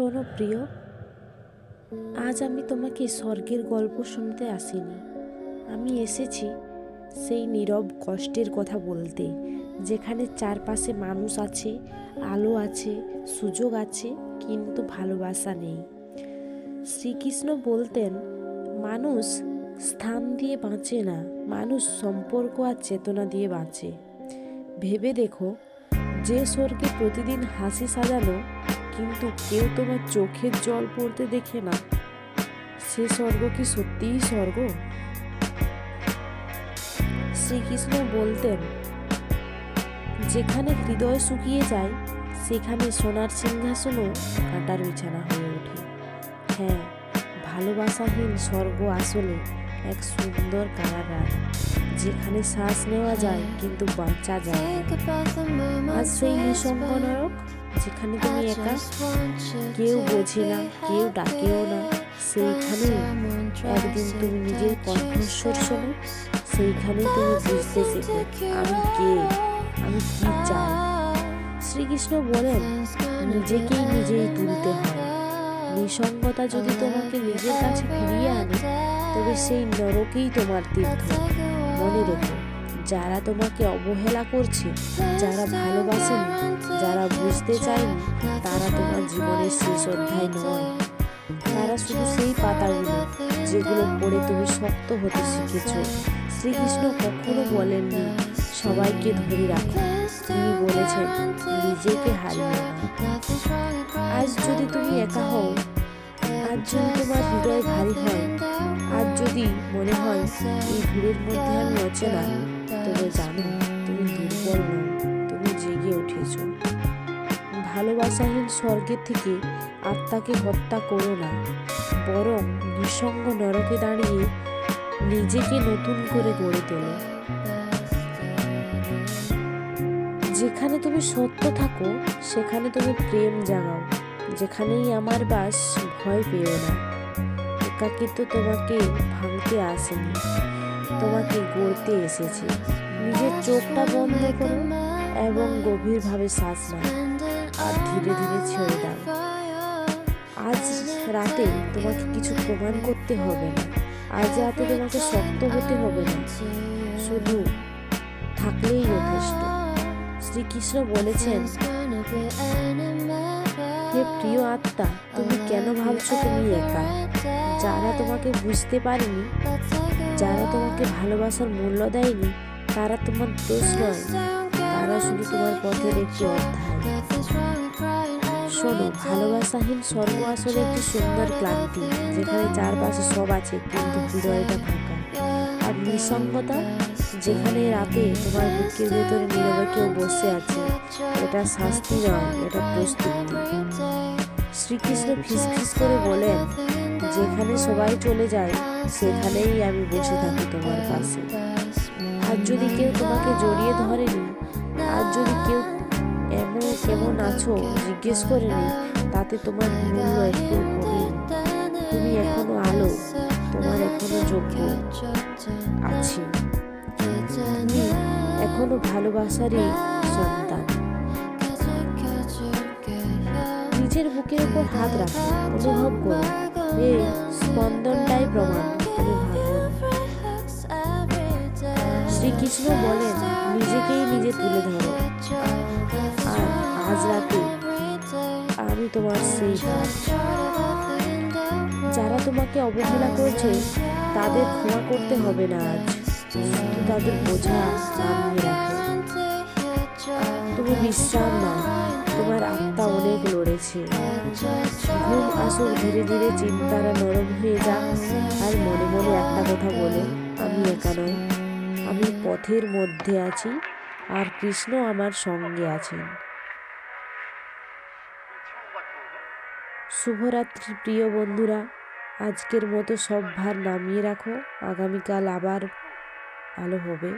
শোনো প্রিয়, আজ আমি তোমাকে স্বর্গের গল্প শুনতে আসিনি। আমি এসেছি সেই নীরব কষ্টের কথা বলতে, যেখানে চারপাশে মানুষ আছে, আলো আছে, সুযোগ আছে, কিন্তু ভালোবাসা নেই। শ্রীকৃষ্ণ বলতেন, মানুষ স্থান দিয়ে বাঁচে না, মানুষ সম্পর্ক আর চেতনা দিয়ে বাঁচে। ভেবে দেখো, যে স্বর্গে প্রতিদিন হাসি সাজানো, কিন্তু কেউ তোমার চোখের জল পড়তে দেখে না, সে স্বর্গ কি সত্যিই স্বর্গ? শ্রীকৃষ্ণ বলতেন, যেখানে হৃদয় শুকিয়ে যায়, সেখানে সোনার সিংহাসনও কাঁটার বিছানা হয়ে ওঠে। হ্যাঁ, ভালোবাসাহীন স্বর্গ আসলে এক সুন্দর কারাগার, যেখানে শ্বাস নেওয়া যায় কিন্তু বাঁচা যায় না। আর সেই নিঃসঙ্গ নরক, যেখানে তুমি একা, কেউ বোঝে না, কেউ ডাকেও না, সেইখানেই একদিন তুমি নিজের কণ্ঠস্বর শোনো, সেইখানেই তুমি বুঝতে শেখো আমি কে, আমি কি চাই। শ্রীকৃষ্ণ বলেন, নিজেকেই নিজেই তুলতে হয়। নিঃসঙ্গতা যদি তোমাকে নিজের কাছে ফিরিয়ে আনে, তবে সেই নরকেই তোমার তীর্থ। মনে রেখো, যারা তোমাকে অবহেলা করছে, যারা ভালোবাসেনি, যারা বুঝতে চায়নি, তারা তোমার জীবনের শেষ অধ্যায় নয়। তারা শুধু সেই পাতাগুলো, যেগুলো পড়ে তুমি শক্ত হতে শিখেছ। শ্রীকৃষ্ণ কখনো বলেননি সবাইকে ধরে রাখো, তিনি বলেছেন নিজেকে হারিও না। আজ যদি তুমি একা হও, আজ যদি তোমার হৃদয় ভারী হয়, আজ যদি মনে হয় এই ভিড়ের মধ্যে আমি অচেনা, তবে জানো তুমি দুর্বল নও, তুমি জেগে উঠেছ। ভালোবাসাহীন স্বর্গের থেকে আত্মাকে হত্যা করো না, বরং নিঃসঙ্গ নরকে দাঁড়িয়ে নিজেকে নতুন করে গড়ে তোলো। যেখানে তুমি সত্য থাকো, সেখানে তুমি প্রেম জাগাও। যেখানেই আমার বাস, ভয় পেও না। একাকিত্ব তোমাকে ভাঙতে আসেনি, তোমাকে গড়তে এসেছে। নিজের চোখটা বন্ধ করো এবং গভীরভাবে শ্বাস নাও, আর ধীরে ধীরে ছেড়ে দাও। আজ রাতে তোমাকে কিছু প্রমাণ করতে হবে না, আজ রাতে তোমাকে শক্ত হতে হবে না, শুধু থাকলেই যথেষ্ট। শ্রীকৃষ্ণ বলেছেন, হে প্রিয় আত্মা, তুমি কেন ভাবছো তুমি একা? যারা তোমাকে বুঝতে পারেনি, যারা তোমাকে ভালোবাসার মূল্য দেয়নি, তারা তোমার দোষ নয়, তারা শুধু তোমার পথের একটি অধ্যায়। শোনো, ভালোবাসাহীন স্বর্গ আসলে একটি সুন্দর ক্লান্তি, যেখানে চারপাশে সব আছে কিন্তু হৃদয়টা ফাঁকা। আর নিঃসঙ্গতা, যেখানে রাতে তোমার বুকের ভেতরে নীরবে কেউ বসে আছে, এটা শাস্তি নয়, এটা প্রস্তুতি। শ্রীকৃষ্ণ ফিসফিস করে বলেন, যেখানে সবাই চলে যায়, সেখানেই আমি বসে থাকি তোমার পাশে। আর যদি কেউ তোমাকে জড়িয়ে ধরেনি, আর যদি কেউ কেমন আছো জিজ্ঞেস করেনি, তাতে তোমার মূল্য একটু কমেনি। তুমি এখনো আলো, তোমার এখনো যোগ্য আছে, তুমি এখনো ভালোবাসারই সন্তান। নিজের বুকের উপর হাত রাখো, অনুভব করো, এই স্পন্দনটাই প্রমাণ আমি ভাবো। শ্রীকৃষ্ণ বলেন, নিজেকেই নিজে তুলে ধরো, আর আজ রাতে আমি তোমার সেই হাত। যারা তোমাকে অবহেলা করছে, তাদের ক্ষমা করতে হবে না আজ, শুধু তাদের বোঝা নামিয়ে রাখো। তুমি বিশ্রাম নাও, তোমার আত্মা অনেক লড়েছে। ঘুম আসুক ধীরে ধীরে, চিন্তারা নরম হয়ে যাক, আর মনে মনে একটা কথা বলো, আমি একা নই, আমি পথের মধ্যে আছি, আর কৃষ্ণ আমার সঙ্গে আছেন। শুভরাত্রি প্রিয় বন্ধুরা, আজকের মতো সব ভার নামিয়ে রাখো, আগামীকাল আবার আলো হবে।